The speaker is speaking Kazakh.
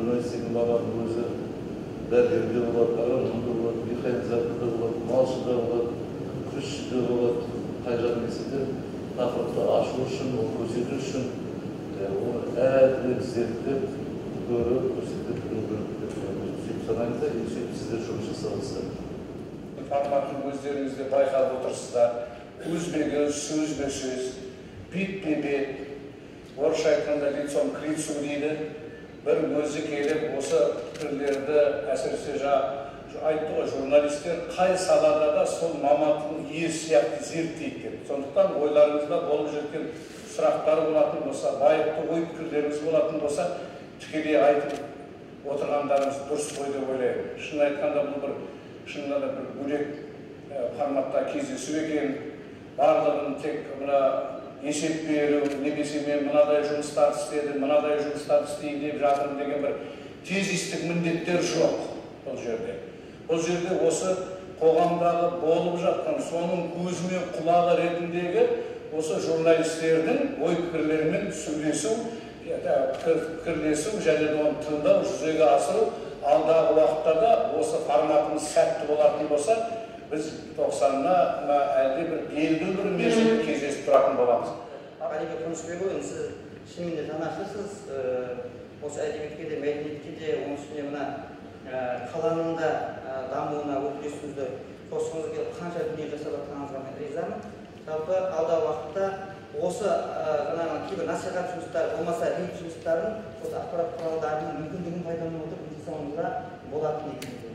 журналистиканың маманының өзі дәрігерде болады, агрономда болады, механизаторда болады, малшыда болады, күрішшіде болады. Қай жағын десе тақырыпты ашу үшін, оны көрсету үшін оны әділет зерттеп, көріп, көрсетіп білу керек деп сөйтіп санаймын да, сөйтіп сіздер жұмыс жасаватсыздар. Форматын өздеріңізде байқап отырсыздар. Өзбе-көз, сөзбе-сөз, бетпе-бет, орысша айтқанда лицом к лицу дейді. Бір өзі келіп, осы пікірлерді әсіресе айтты ғой, журналистер қай салада да сол мамандықтың иесі сияқты зерттейді деп. Сондықтан ойларыңызда болып жеткен сұрақтар болатын болса, лайықты ой пікірлеріңіз болатын болса, тікелей айтып отырғандарыңыз дұрыс қой деп ойлаймын. Шын айтқанда бұл бір шынында да бір бөлек форматта кездесу екен. Барлығын тек мына есеп беру, немесе мен мынадай жұмыстар істедім, мынадай жұмыстар істейін деп жатырмын деген бір тезистік міндеттер жоқ бұл жерде. Бұл жерде осы қоғамдағы болып жатқан соның көзі мен құлағы ретіндегі осы журналистердің ой пікірлерімен сөйлесу, пікірлесу және оны тыңдау, жүзеге асыру алдағы уақытта осы форматымыз сәтті болатын болса, біз 90-на әлде бір белгілі бір мерзімде кездесіп тұратын боламыз. Ғалиба Қонысбекұлы, сіз шынымен де жанашырсыз, осы әдебиетке де, мәдениетке де, оның үстіне мына қаланың да дамуына үлесіңізді қосқыңыз келіп, қанша дүние жасап жатқаныңызға мен ризамын. Жалпы алдағы уақытта осы кейбір насихат жұмыстары, болмаса рейд жұмыстарын осы ақпарат құралдарының мүмкіндігін пайдаланып отырып жасауыңызға болатын екен.